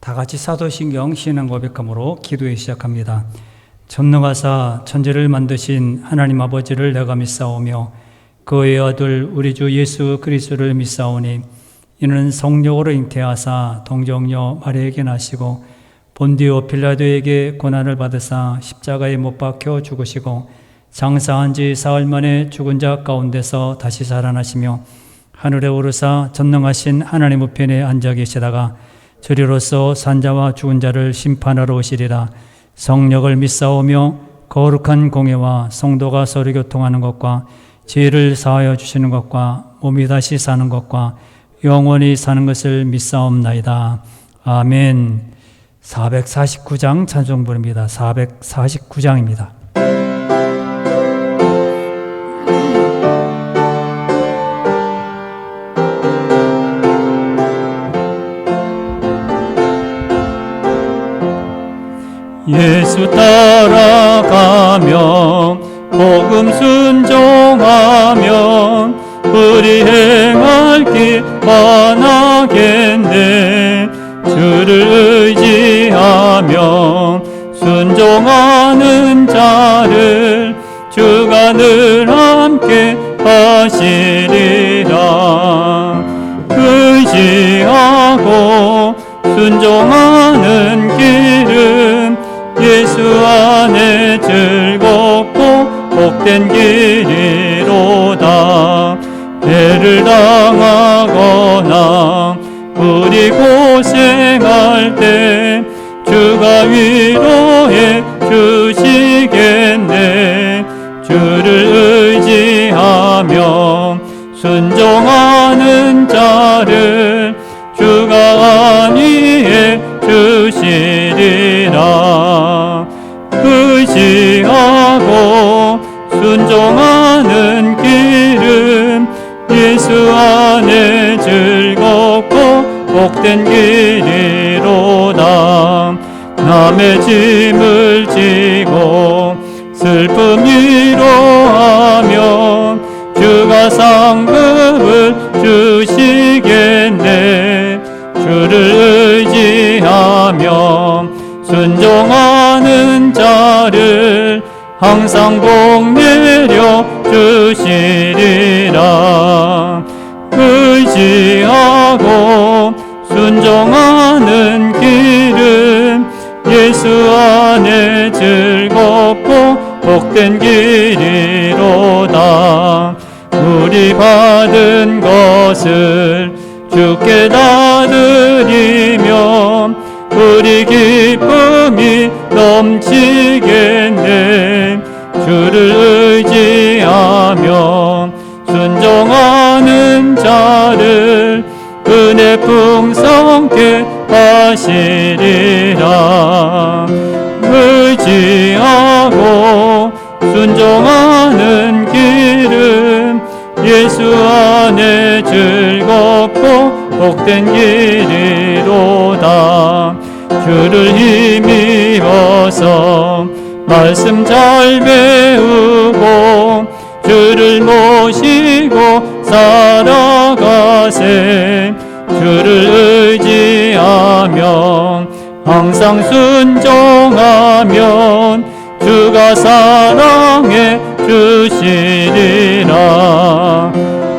다 같이 사도신경 신앙 고백함으로 기도에 시작합니다. 전능하사 천지를 만드신 하나님 아버지를 내가 믿사오며 그의 아들 우리 주 예수 그리스도를 믿사오니 이는 성령으로 잉태하사 동정녀 마리아에게 나시고 본디오 빌라도에게 고난을 받으사 십자가에 못 박혀 죽으시고 장사한 지 사흘 만에 죽은 자 가운데서 다시 살아나시며 하늘에 오르사 전능하신 하나님 우편에 앉아 계시다가 저리로서 산자와 죽은 자를 심판하러 오시리라. 성령을 믿사오며 거룩한 공예와 성도가 서로 교통하는 것과 죄를 사하여 주시는 것과 몸이 다시 사는 것과 영원히 사는 것을 믿사옵나이다. 아멘. 449장 찬송부입니다. 449장입니다. 예수 따라가며 복음 순종하며 우리 행할 길 환하겠네. 주를 의지하며 순종하는 자를 주가 늘 함께 하시리라. 의지하고 순종하는 길은 예수 안에 즐겁고 복된 길이로다. 애를 당하거나 우리 고생할 때 주가 위로해 주시겠네. 주를 의지하며 순종하는 자를 주가 안위해 주시리라. 의지하고 순종하는 길은 예수 안에 즐겁고 복된 길이로다. 남의 짐을 지고 슬픔 위로하며 주가 상급을 주시겠네. 주를 의지하며 순종하는 자를 항상 복 내려 주시리라. 의지하고 순종하는 길은 예수 안에 즐겁고 복된 길이로다. 우리 받은 것을 주께 다 드리며 우리 기쁨이 넘치겠네. 주를 의지하며 순종하는 자를 은혜 풍성케 하시리라. 의지하고 순종하는 길은 예수 안에 즐겁고 복된 길이로다. 주를 힘입어서 말씀 잘 배우고 주를 모시고 살아가세. 주를 의지하며 항상 순종하면 주가 사랑해 주시리라.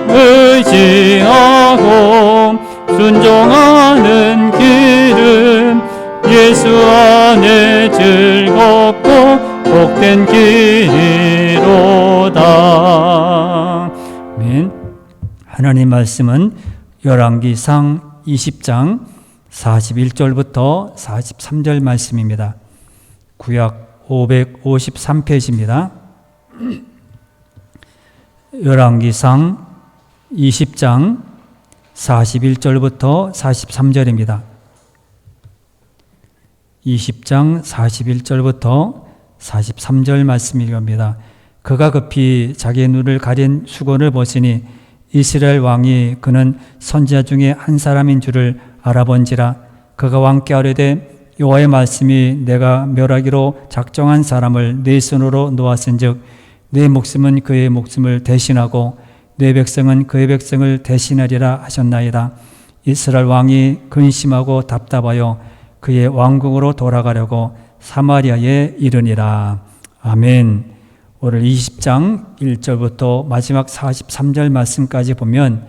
의지하고 순종하는 길은 예수 안에 즐겁고 복된 길이로다. 아멘. 하나님 말씀은 열왕기상 20장 41절부터 43절 말씀입니다. 구약 553페이지입니다. 열왕기상 20장 41절부터 43절입니다. 20장 41절부터 43절 말씀입니다. 그가 급히 자기의 눈을 가린 수건을 벗으니 이스라엘 왕이 그는 선지자 중에 한 사람인 줄을 알아본지라. 그가 왕께 아뢰되 여호와의 말씀이 내가 멸하기로 작정한 사람을 내 손으로 놓았은즉 내 목숨은 그의 목숨을 대신하고 내 백성은 그의 백성을 대신하리라 하셨나이다. 이스라엘 왕이 근심하고 답답하여 그의 왕국으로 돌아가려고 사마리아에 이르니라. 아멘. 오늘 20장 1절부터 마지막 43절 말씀까지 보면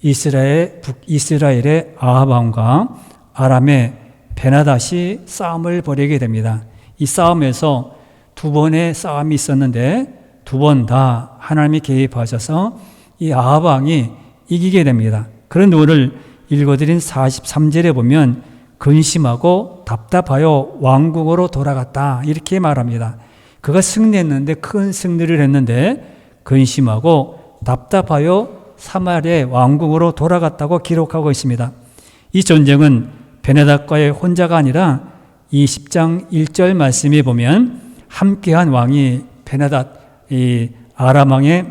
이스라엘의 아합 왕과 아람의 베나닷이 싸움을 벌이게 됩니다. 이 싸움에서 두 번의 싸움이 있었는데 두 번 다 하나님이 개입하셔서 이 아합 왕이 이기게 됩니다. 그런데 오늘 읽어드린 43절에 보면 근심하고 답답하여 왕국으로 돌아갔다 이렇게 말합니다. 그가 승리했는데 큰 승리를 했는데 근심하고 답답하여 사마리아의 왕국으로 돌아갔다고 기록하고 있습니다. 이 전쟁은 베나닷과의 혼자가 아니라 20장 1절 말씀에 보면 함께한 왕이 이 아람 왕의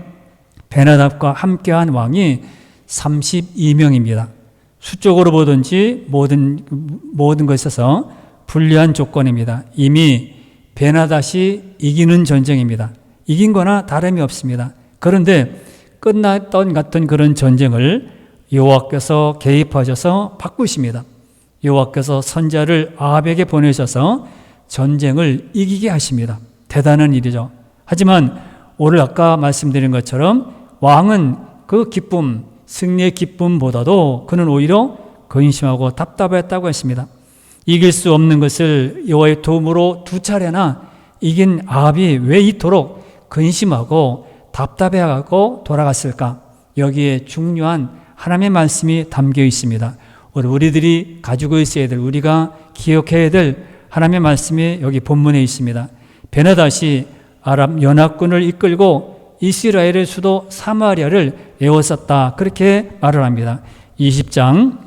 베나닷과 함께한 왕이 32명입니다. 수적으로 보든지 모든 것에서 불리한 조건입니다. 이미 베나닷이 이기는 전쟁입니다. 이긴 거나 다름이 없습니다. 그런데 끝났던 같은 그런 전쟁을 여호와께서 개입하셔서 바꾸십니다. 여호와께서 선지자를 아합에게 보내셔서 전쟁을 이기게 하십니다. 대단한 일이죠. 하지만 오늘 아까 말씀드린 것처럼 왕은 그 기쁨, 승리의 기쁨보다도 그는 오히려 근심하고 답답했다고 했습니다. 이길 수 없는 것을 여호와의 도움으로 두 차례나 이긴 아합이 왜 이토록 근심하고 답답해하고 돌아갔을까? 여기에 중요한 하나님의 말씀이 담겨 있습니다. 우리들이 가지고 있어야 될, 우리가 기억해야 될 하나님의 말씀이 여기 본문에 있습니다. 베나닷이 아람 연합군을 이끌고 이스라엘의 수도 사마리아를 에워쌌다. 그렇게 말을 합니다. 20장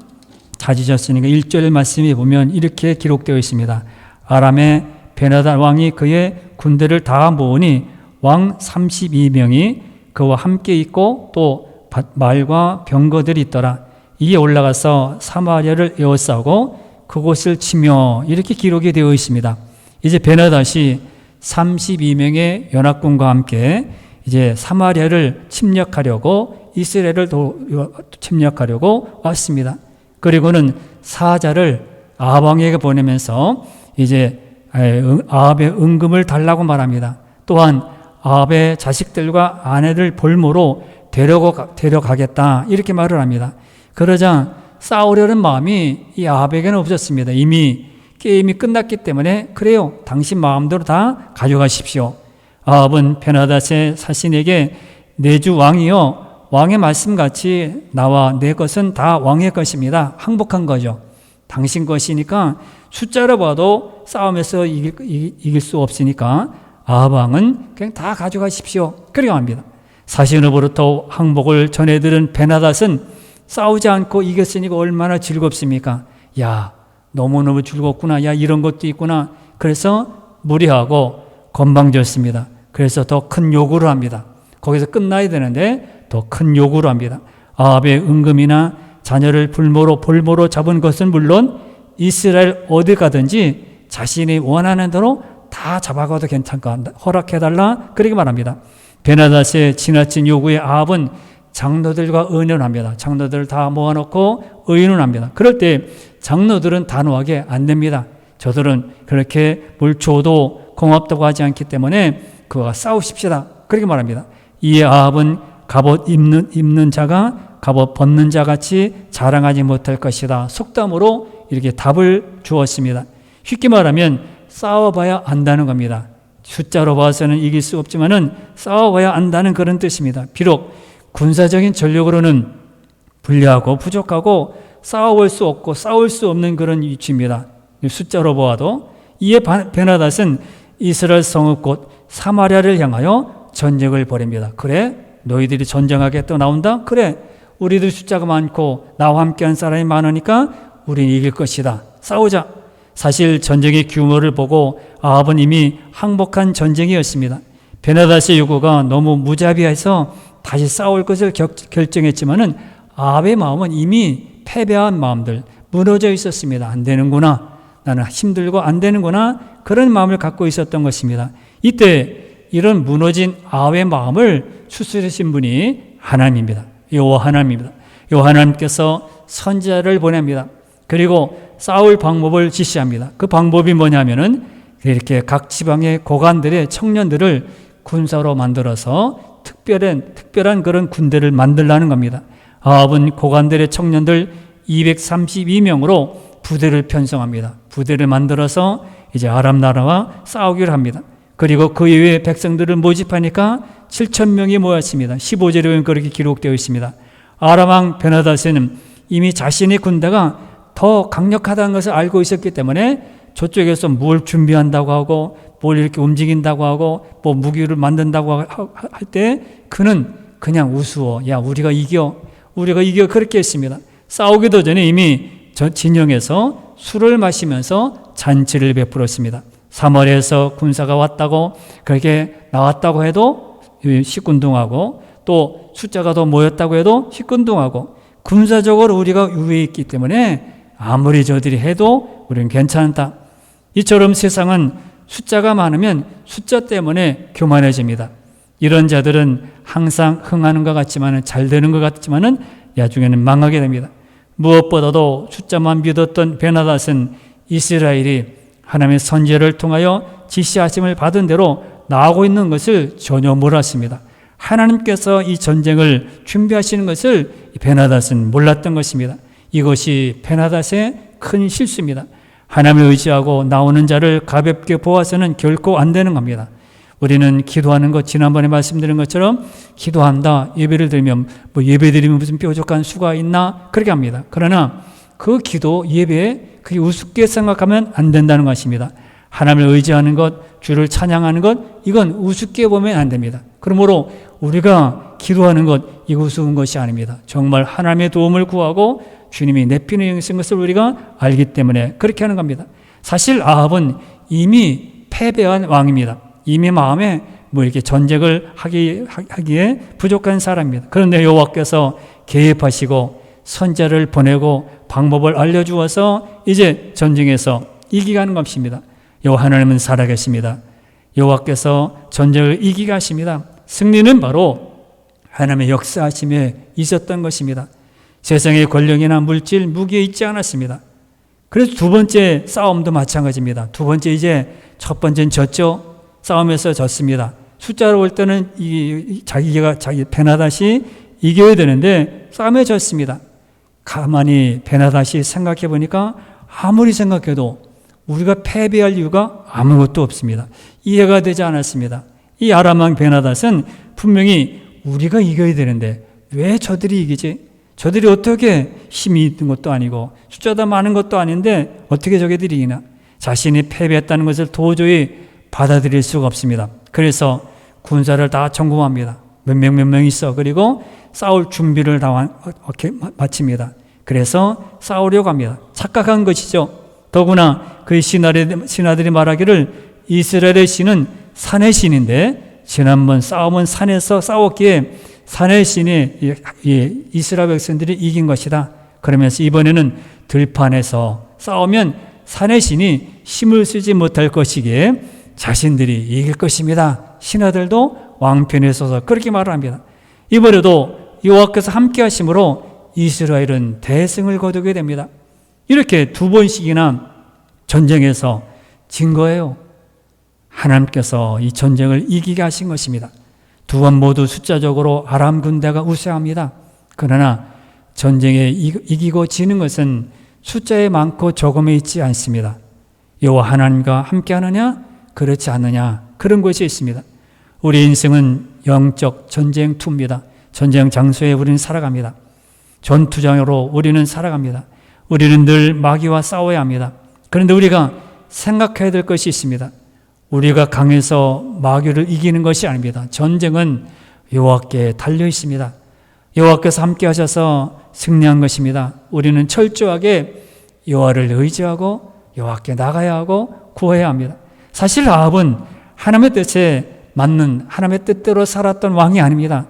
찾으셨으니까 1절 말씀에 보면 이렇게 기록되어 있습니다. 아람의 베나닷 왕이 그의 군대를 다 모으니 왕 32명이 그와 함께 있고 또 말과 병거들이 있더라. 이에 올라가서 사마리아를 에워싸고 그곳을 치며 이렇게 기록이 되어 있습니다. 이제 베나닷이 32명의 연합군과 함께 이제 사마리아를 침략하려고 이스라엘을 침략하려고 왔습니다. 그리고는 사자를 아합 왕에게 보내면서 이제 아합의 은금을 달라고 말합니다. 또한 아합의 자식들과 아내들 볼모로 데려가겠다 이렇게 말을 합니다. 그러자 싸우려는 마음이 이 아합에게는 없었습니다. 이미 게임이 끝났기 때문에 그래요, 당신 마음대로 다 가져가십시오. 아합은 베나닷의 사신에게 내 주 왕이여, 왕의 말씀같이 나와 내 것은 다 왕의 것입니다. 항복한 거죠. 당신 것이니까 숫자로 봐도 싸움에서 이길 수 없으니까 아합 왕은 그냥 다 가져가십시오. 그렇게 합니다. 사신으로부터 항복을 전해들은 베나닷은 싸우지 않고 이겼으니까 얼마나 즐겁습니까? 야, 너무너무 즐겁구나. 야, 이런 것도 있구나. 그래서 무리하고 건방졌습니다. 그래서 더 큰 요구를 합니다. 거기서 끝나야 되는데 더 큰 요구를 합니다. 아합의 은금이나 자녀를 볼모로 잡은 것은 물론 이스라엘 어디 가든지 자신이 원하는 대로 다 잡아가도 괜찮까? 허락해달라. 그렇게 말합니다. 베나닷의 지나친 요구에 아합은 장로들과 의논합니다. 장로들을 다 모아놓고 의논합니다. 그럴 때 장로들은 단호하게 안 됩니다. 저들은 그렇게 뭘 줘도 고맙다고 하지 않기 때문에 그와 싸우십시다. 그렇게 말합니다. 이에 아합은 갑옷 입는 자가 갑옷 벗는 자 같이 자랑하지 못할 것이다. 속담으로 이렇게 답을 주었습니다. 쉽게 말하면 싸워봐야 안다는 겁니다. 숫자로 봐서는 이길 수 없지만은 싸워봐야 안다는 그런 뜻입니다. 비록 군사적인 전력으로는 불리하고 부족하고 싸워볼 수 없고 싸울 수 없는 그런 위치입니다. 숫자로 보아도. 이에 베나닷은 이스라엘 성읍 곧 사마리아를 향하여 전쟁을 벌입니다. 그래? 너희들이 전쟁하게 또 나온다? 그래, 우리들 숫자가 많고 나와 함께한 사람이 많으니까 우린 이길 것이다. 싸우자. 사실 전쟁의 규모를 보고 아합은 이미 항복한 전쟁이었습니다. 베나닷의 요구가 너무 무자비해서 다시 싸울 것을 결정했지만은 아합의 마음은 이미 패배한 마음들, 무너져 있었습니다. 안 되는구나. 나는 힘들고 안 되는구나. 그런 마음을 갖고 있었던 것입니다. 이때 이런 무너진 아합의 마음을 추스르신 분이 하나님입니다. 여호와 하나님입니다. 여호와 하나님께서 선지자를 보냅니다. 그리고 싸울 방법을 지시합니다. 그 방법이 뭐냐면은 이렇게 각 지방의 고관들의 청년들을 군사로 만들어서 특별한 그런 군대를 만들라는 겁니다. 아합은 고관들의 청년들 232명으로 부대를 편성합니다. 부대를 만들어서 이제 아람 나라와 싸우기를 합니다. 그리고 그 이외에 백성들을 모집하니까 7,000명이 모였습니다. 15절에 보면 그렇게 기록되어 있습니다. 아람 왕 베나닷은 이미 자신의 군대가 더 강력하다는 것을 알고 있었기 때문에 저쪽에서 뭘 준비한다고 하고 뭘 이렇게 움직인다고 하고 뭐 무기를 만든다고 할 때 그는 그냥 우스워. 야, 우리가 이겨 그렇게 했습니다. 싸우기도 전에 이미 저 진영에서 술을 마시면서 잔치를 베풀었습니다. 3월에서 군사가 왔다고 그렇게 나왔다고 해도 시큰둥하고 또 숫자가 더 모였다고 해도 시큰둥하고 군사적으로 우리가 유리해 있기 때문에 아무리 저들이 해도 우리는 괜찮다. 이처럼 세상은 숫자가 많으면 숫자 때문에 교만해집니다. 이런 자들은 항상 흥하는 것 같지만 잘 되는 것 같지만 나중에는 망하게 됩니다. 무엇보다도 숫자만 믿었던 베나닷은 이스라엘이 하나님의 선지자를 통하여 지시하심을 받은 대로 나오고 있는 것을 전혀 몰랐습니다. 하나님께서 이 전쟁을 준비하시는 것을 베나닷은 몰랐던 것입니다. 이것이 베나닷의 큰 실수입니다. 하나님을 의지하고 나오는 자를 가볍게 보아서는 결코 안 되는 겁니다. 우리는 기도하는 것, 지난번에 말씀드린 것처럼 기도한다, 예배를 드리면 뭐 예배 드리면 무슨 뾰족한 수가 있나 그렇게 합니다. 그러나 그 기도, 예배에 그게 우습게 생각하면 안 된다는 것입니다. 하나님을 의지하는 것, 주를 찬양하는 것, 이건 우습게 보면 안 됩니다. 그러므로 우리가 기도하는 것, 이거 우스운 것이 아닙니다. 정말 하나님의 도움을 구하고 주님이 내피는 영이신 것을 우리가 알기 때문에 그렇게 하는 겁니다. 사실 아합은 이미 패배한 왕입니다. 이미 마음에 뭐 이렇게 전쟁을 하기에 부족한 사람입니다. 그런데 여호와께서 개입하시고 선지자를 보내고 방법을 알려주어서 이제 전쟁에서 이기게 하는 것입니다. 여호와 하나님은 살아계십니다. 여호와께서 전쟁을 이기게 하십니다. 승리는 바로 하나님의 역사하심에 있었던 것입니다. 세상의 권력이나 물질, 무기에 있지 않았습니다. 그래서 두 번째 싸움도 마찬가지입니다. 두 번째 이제 첫 번째는 졌죠. 싸움에서 졌습니다. 숫자로 볼 때는 자기 베나닷이 이겨야 되는데 싸움에 졌습니다. 가만히 베나닷이 생각해 보니까 아무리 생각해도 우리가 패배할 이유가 아무것도 없습니다. 이해가 되지 않았습니다. 이 아람 왕 베나닷은 분명히 우리가 이겨야 되는데 왜 저들이 이기지? 저들이 어떻게 힘이 있는 것도 아니고 숫자도 많은 것도 아닌데 어떻게 저게들이 이기나? 자신이 패배했다는 것을 도저히 받아들일 수가 없습니다. 그래서 군사를 다 점검합니다. 몇 명 있어. 그리고 싸울 준비를 다 마칩니다. 그래서 싸우려고 합니다. 착각한 것이죠. 더구나 그 신하들이 말하기를 이스라엘의 신은 산의 신인데 지난번 싸움은 산에서 싸웠기에 산의 신이 이스라엘 백성들이 이긴 것이다. 그러면서 이번에는 들판에서 싸우면 산의 신이 힘을 쓰지 못할 것이기에 자신들이 이길 것입니다. 신하들도 왕편에 서서 그렇게 말을 합니다. 이번에도 여호와께서 함께 하심으로 이스라엘은 대승을 거두게 됩니다. 이렇게 두 번씩이나 전쟁에서 진 거예요. 하나님께서 이 전쟁을 이기게 하신 것입니다. 두 번 모두 숫자적으로 아람 군대가 우세합니다. 그러나 전쟁에 이기고 지는 것은 숫자에 많고 적음에 있지 않습니다. 여호와 하나님과 함께 하느냐 그렇지 않느냐 그런 것이 있습니다. 우리 인생은 영적 전쟁투입니다. 전쟁 장소에 우리는 살아갑니다. 전투장으로 우리는 살아갑니다. 우리는 늘 마귀와 싸워야 합니다. 그런데 우리가 생각해야 될 것이 있습니다. 우리가 강해서 마귀를 이기는 것이 아닙니다. 전쟁은 여호와께 달려 있습니다. 여호와께서 함께 하셔서 승리한 것입니다. 우리는 철저하게 여호와를 의지하고 여호와께 나가야 하고 구해야 합니다. 사실 아합은 하나님의 뜻에 맞는 하나님의 뜻대로 살았던 왕이 아닙니다.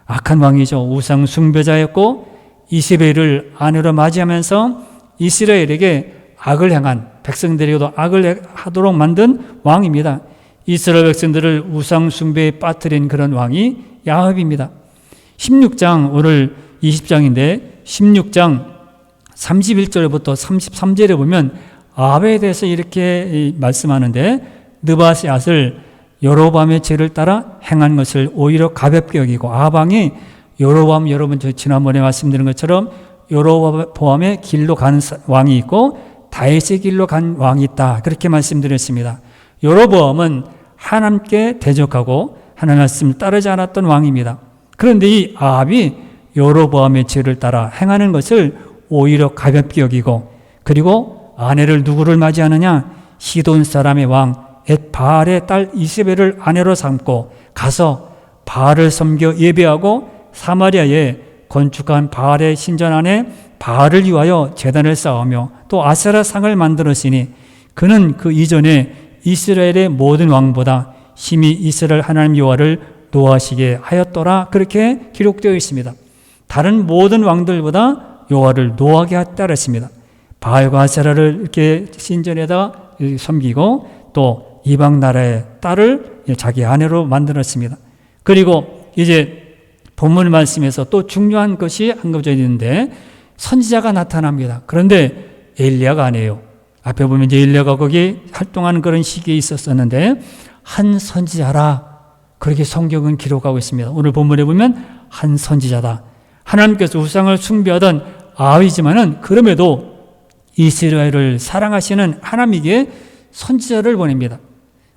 악한 왕이죠. 우상 숭배자였고 이세벨을 아내로 맞이하면서 이스라엘에게 악을 행한 백성들에게도 악을 하도록 만든 왕입니다. 이스라엘 백성들을 우상 숭배에 빠뜨린 그런 왕이 야합입니다. 16장 오늘 20장인데 16장 31절부터 33절에 보면 아합에 대해서 이렇게 말씀하는데, 느바셋을 여로보암의 죄를 따라 행한 것을 오히려 가볍게 여기고, 아합 여로보암, 여러분 저 지난번에 말씀드린 것처럼 여로보암의 길로 가는 왕이 있고 다윗의 길로 간 왕이 있다, 그렇게 말씀드렸습니다. 여로보암은 하나님께 대적하고 하나님 말씀을 따르지 않았던 왕입니다. 그런데 이 아합이 여로보암의 죄를 따라 행하는 것을 오히려 가볍게 여기고, 그리고 아내를 누구를 맞이하느냐? 시돈 사람의 왕 엣바알의 딸 이세벨을 아내로 삼고 가서 바알을 섬겨 예배하고 사마리아에 건축한 바알의 신전 안에 바알을 위하여 제단을 쌓으며 또 아세라 상을 만들었으니 그는 그 이전에 이스라엘의 모든 왕보다 심히 이스라엘 하나님 여호와를 노하시게 하였더라, 그렇게 기록되어 있습니다. 다른 모든 왕들보다 여호와를 노하게 했다 그랬습니다. 바알과 아세라를 이렇게 신전에다 섬기고 또 이방 나라의 딸을 자기 아내로 만들었습니다. 그리고 이제 본문 말씀에서 또 중요한 것이 언급되어 있는데, 선지자가 나타납니다. 그런데 엘리야가 아니에요. 앞에 보면 이제 엘리야가 거기 활동하는 그런 시기에 있었었는데, 한 선지자라, 그렇게 성경은 기록하고 있습니다. 오늘 본문에 보면 한 선지자다. 하나님께서 우상을 숭배하던 아합이지만은 그럼에도 이스라엘을 사랑하시는 하나님에게 선지자를 보냅니다.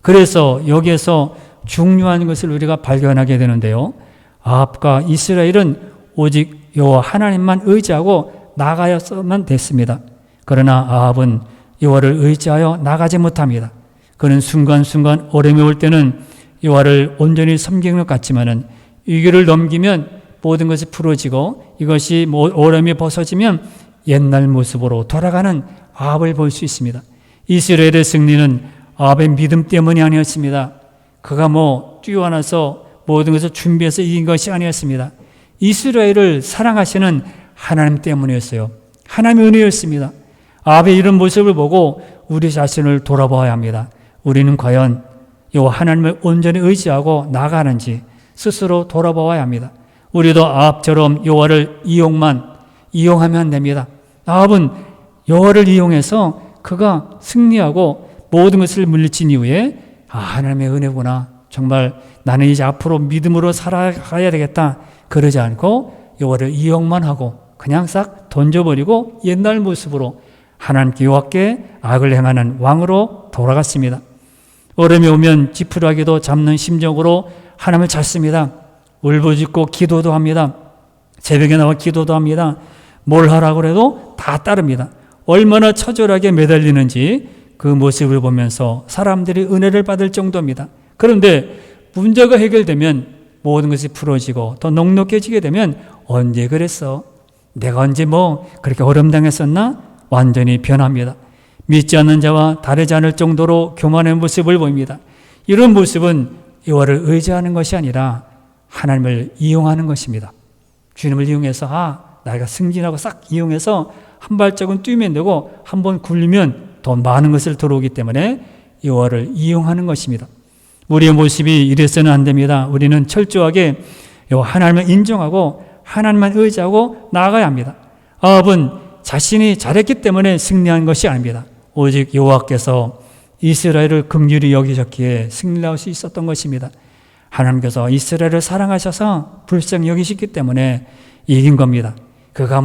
그래서 여기에서 중요한 것을 우리가 발견하게 되는데요, 아합과 이스라엘은 오직 여호와 하나님만 의지하고 나가야만 됐습니다. 그러나 아합은 여호와를 의지하여 나가지 못합니다. 그는 순간순간 어려움이 올 때는 여호와를 온전히 섬기는 것 같지만은 위기를 넘기면 모든 것이 풀어지고 이것이 어려움이 벗어지면 옛날 모습으로 돌아가는 아합을 볼 수 있습니다. 이스라엘의 승리는 아합의 믿음 때문이 아니었습니다. 그가 뛰어나서 모든 것을 준비해서 이긴 것이 아니었습니다. 이스라엘을 사랑하시는 하나님 때문이었어요. 하나님의 은혜였습니다. 아합의 이런 모습을 보고 우리 자신을 돌아봐야 합니다. 우리는 과연 여호와 하나님을 온전히 의지하고 나가는지 스스로 돌아봐야 합니다. 우리도 아합처럼 여호와를 이용하면 안 됩니다. 아합은 여호와를 이용해서 그가 승리하고 모든 것을 물리친 이후에 하나님의 은혜구나, 정말 나는 이제 앞으로 믿음으로 살아가야 되겠다, 그러지 않고 여호와를 이용만 하고 그냥 싹 던져버리고 옛날 모습으로 하나님께 여호와께 악을 행하는 왕으로 돌아갔습니다. 어려움이 오면 지푸라기도 잡는 심정으로 하나님을 찾습니다. 울부짖고 기도도 합니다. 새벽에 나와 기도도 합니다. 뭘 하라고 해도 다 따릅니다. 얼마나 처절하게 매달리는지 그 모습을 보면서 사람들이 은혜를 받을 정도입니다. 그런데 문제가 해결되면 모든 것이 풀어지고 더 넉넉해지게 되면 언제 그랬어? 내가 언제 그렇게 어려움 당했었나? 완전히 변합니다. 믿지 않는 자와 다르지 않을 정도로 교만한 모습을 보입니다. 이런 모습은 여호와를 의지하는 것이 아니라 하나님을 이용하는 것입니다. 주님을 이용해서 내가 승진하고 싹 이용해서 한 발짝은 뛰면 되고 한 번 굴리면 더 많은 것을 들어오기 때문에 여호와를 이용하는 것입니다. 우리의 모습이 이래서는 안 됩니다. 우리는 철저하게 하나님을 인정하고 하나님만 의지하고 나아가야 합니다. 아합은 자신이 잘했기 때문에 승리한 것이 아닙니다. 오직 여호와께서 이스라엘을 긍휼히 여기셨기에 승리할 수 있었던 것입니다. 하나님께서 이스라엘을 사랑하셔서 불쌍히 여기셨기 때문에 이긴 겁니다. 그가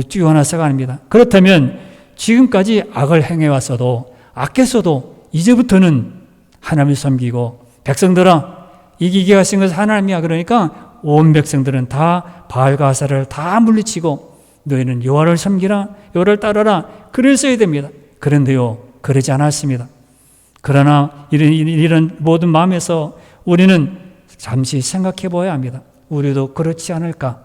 뛰어나서가 아닙니다. 그렇다면 지금까지 악을 행해왔어도 악했어도 이제부터는 하나님을 섬기고, 백성들아 이기게 하신 것은 하나님이야, 그러니까 온 백성들은 다 바알과 아세라를 다 물리치고 너희는 여호와를 섬기라, 여호와를 따르라, 그랬어야 됩니다. 그런데요, 그러지 않았습니다. 그러나 이런 모든 마음에서 우리는 잠시 생각해 보아야 합니다. 우리도 그렇지 않을까?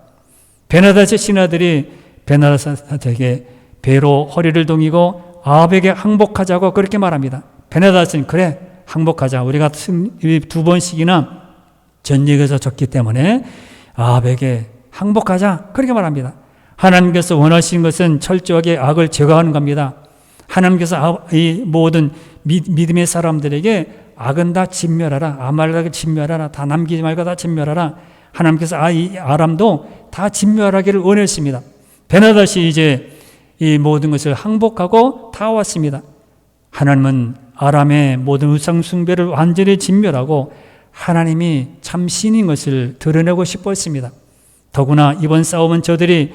베나닷의 신하들이 베나닷에게 배로 허리를 동이고 아합에게 항복하자고 그렇게 말합니다. 베나닷은 그래, 항복하자. 우리가 두 번씩이나 전쟁에서 졌기 때문에 아합에게 항복하자, 그렇게 말합니다. 하나님께서 원하시는 것은 철저하게 악을 제거하는 겁니다. 하나님께서 이 모든 믿음의 사람들에게 악은 다 진멸하라, 아말렉을 진멸하라, 다 남기지 말고 다 진멸하라. 하나님께서 이 아람도 다 진멸하기를 원했습니다. 베나닷이 이제 이 모든 것을 항복하고 다 왔습니다. 하나님은 아람의 모든 우상 숭배를 완전히 진멸하고 하나님이 참 신인 것을 드러내고 싶었습니다. 더구나 이번 싸움은 저들이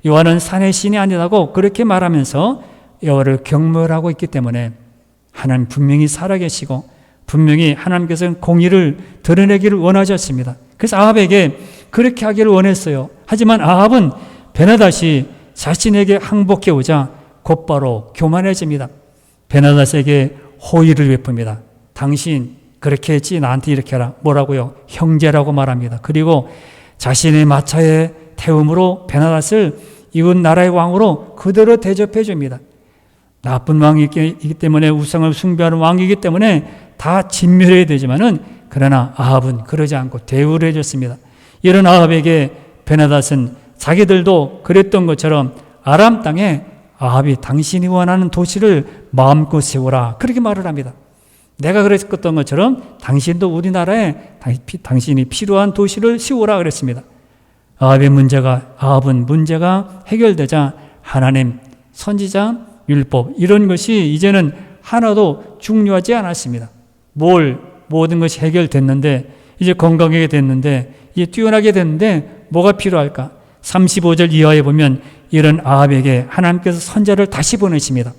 여호와는 산의 신이 아니라고 그렇게 말하면서 여호와를 경멸하고 있기 때문에 하나님 분명히 살아계시고 분명히 하나님께서는 공의를 드러내기를 원하셨습니다. 그래서 아합에게 그렇게 하기를 원했어요. 하지만 아합은 베나닷이 자신에게 항복해오자 곧바로 교만해집니다. 베나닷에게 호의를 베풉니다. 당신 그렇게 했지 나한테 이렇게 해라. 뭐라고요? 형제라고 말합니다. 그리고 자신의 마차에 태움으로 베나닷을 이웃 나라의 왕으로 그대로 대접해 줍니다. 나쁜 왕이기 때문에 우상을 숭배하는 왕이기 때문에 다 진멸해야 되지만은 그러나 아합은 그러지 않고 대우를 해줬습니다. 이런 아합에게 베나닷은 자기들도 그랬던 것처럼 아람 땅에 아합이 당신이 원하는 도시를 마음껏 세우라 그렇게 말을 합니다. 내가 그랬던 것처럼 당신도 우리나라에 당신이 필요한 도시를 세우라 그랬습니다. 아합은 문제가 해결되자 하나님, 선지자, 율법 이런 것이 이제는 하나도 중요하지 않았습니다. 모든 것이 해결됐는데 이제 건강하게 됐는데 이제 뛰어나게 됐는데 뭐가 필요할까? 35절 이하에 보면 이런 아합에게 하나님께서 선지자를 다시 보내십니다.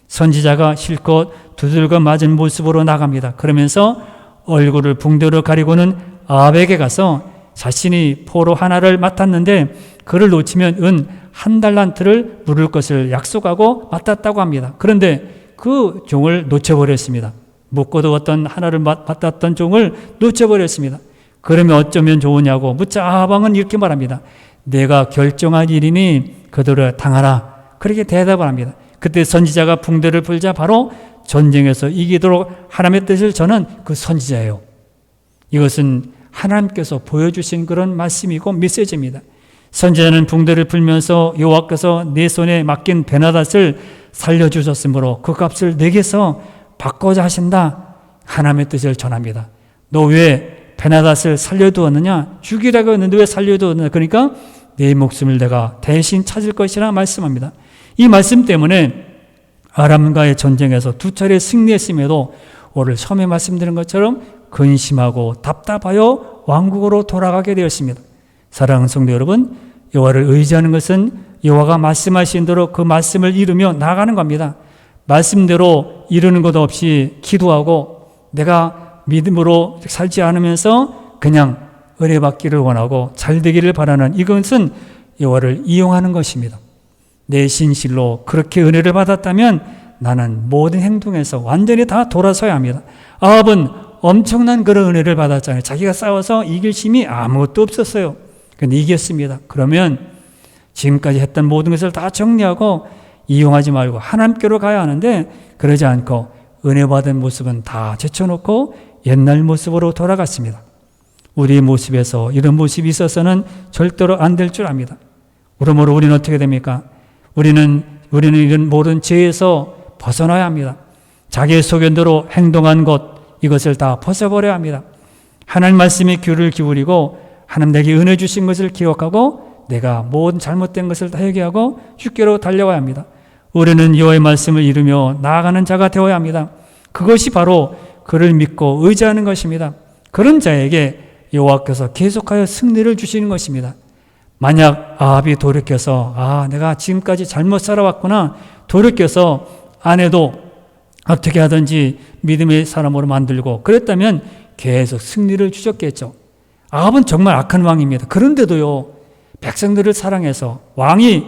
선지자가 실컷 두들겨 맞은 모습으로 나갑니다. 그러면서 얼굴을 붕대로 가리고는 아합에게 가서 자신이 포로 하나를 맡았는데 그를 놓치면 은 1달란트를 물을 것을 약속하고 맡았다고 합니다. 그런데 그 종을 놓쳐버렸습니다. 묻고도 어떤 하나를 맡았던 종을 놓쳐버렸습니다. 그러면 어쩌면 좋으냐고 묻자 아합왕은 이렇게 말합니다. 내가 결정한 일이니 그대로 당하라. 그렇게 대답을 합니다. 그때 선지자가 붕대를 불자 바로 전쟁에서 이기도록 하나님의 뜻을 전한 그 선지자예요. 이것은 하나님께서 보여주신 그런 말씀이고 메시지입니다. 선지자는 붕대를 불면서 여호와께서 내 손에 맡긴 베나닷을 살려주셨으므로 그 값을 내게서 받고자 하신다. 하나님의 뜻을 전합니다. 너 왜 베나닷을 살려두었느냐? 죽이라고 했는데 왜 살려두었느냐? 그러니까 내 목숨을 내가 대신 찾을 것이라 말씀합니다. 이 말씀 때문에 아람과의 전쟁에서 2차례 승리했음에도 오늘 처음에 말씀드린 것처럼 근심하고 답답하여 왕국으로 돌아가게 되었습니다. 사랑하는 성도 여러분, 여호와를 의지하는 것은 여호와가 말씀하신 대로 그 말씀을 이루며 나아가는 겁니다. 말씀대로 이루는 것 없이 기도하고 내가 믿음으로 살지 않으면서 그냥 은혜 받기를 원하고 잘 되기를 바라는 이것은 여호와를 이용하는 것입니다. 내 신실로 그렇게 은혜를 받았다면 나는 모든 행동에서 완전히 다 돌아서야 합니다. 아합은 엄청난 그런 은혜를 받았잖아요. 자기가 싸워서 이길 힘이 아무것도 없었어요. 근데 이겼습니다. 그러면 지금까지 했던 모든 것을 다 정리하고 이용하지 말고 하나님께로 가야 하는데 그러지 않고 은혜 받은 모습은 다 제쳐놓고 옛날 모습으로 돌아갔습니다. 우리의 모습에서 이런 모습이 있어서는 절대로 안 될 줄 압니다. 그러므로 우리는 어떻게 됩니까? 우리는 이런 모든 죄에서 벗어나야 합니다. 자기의 소견대로 행동한 것 이것을 다 벗어버려야 합니다. 하나님 말씀에 귀를 기울이고 하나님 내게 은혜 주신 것을 기억하고 내가 모든 잘못된 것을 다 회개하고 주께로 달려와야 합니다. 우리는 여호와의 말씀을 이루며 나아가는 자가 되어야 합니다. 그것이 바로 그를 믿고 의지하는 것입니다. 그런 자에게 여호와께서 계속하여 승리를 주시는 것입니다. 만약 아합이 돌이켜서 내가 지금까지 잘못 살아왔구나 돌이켜서 아내도 어떻게 하든지 믿음의 사람으로 만들고 그랬다면 계속 승리를 주셨겠죠. 아합은 정말 악한 왕입니다. 그런데도요 백성들을 사랑해서 왕이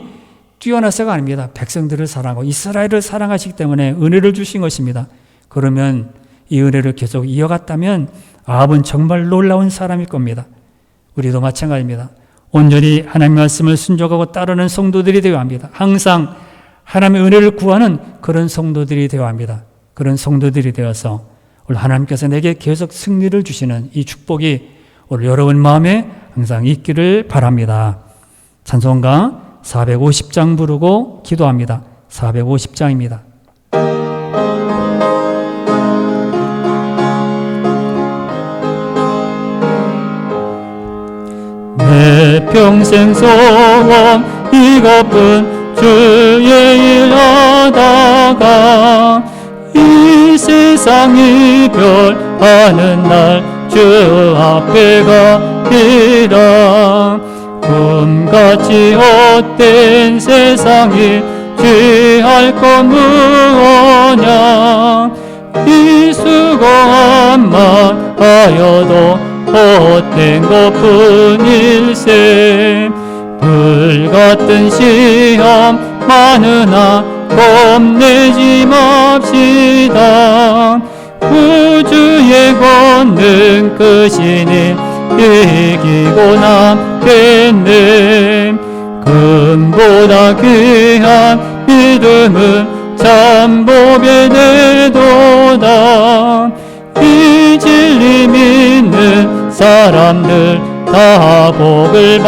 뛰어나서가 아닙니다. 백성들을 사랑하고 이스라엘을 사랑하시기 때문에 은혜를 주신 것입니다. 그러면 이 은혜를 계속 이어갔다면 아합은 정말 놀라운 사람일 겁니다. 우리도 마찬가지입니다. 온전히 하나님의 말씀을 순종하고 따르는 성도들이 되어야 합니다. 항상 하나님의 은혜를 구하는 그런 성도들이 되어야 합니다. 그런 성도들이 되어서 오늘 하나님께서 내게 계속 승리를 주시는 이 축복이 오늘 여러분 마음에 항상 있기를 바랍니다. 찬송가 450장 부르고 기도합니다. 450장입니다. 내 평생 소원 이것뿐 주의 일 하다가 이 세상이 별하는 날 주 앞에 가리라. 금같이 헛된 세상이 취할 것 무엇냐. 이 수고함만 하여도 헛된 것뿐일세. 불같은 시험 많으나 겁내지 맙시다. 우주의 권능 크시니 이기고 남겠네. 금보다 귀한 믿음은 참복에 내도다. 이 진리 믿는 사람들 다 복을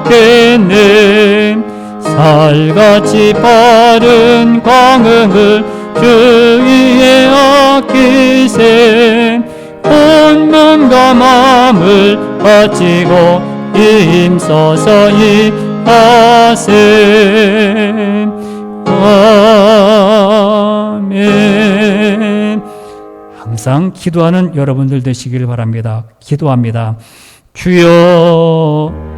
받겠네. 살같이 바른 광흥을 주위에 아끼세. 온 몸과 마음을 바치고 힘써서 일하세. 아멘. 항상 기도하는 여러분들 되시길 바랍니다. 기도합니다. 주여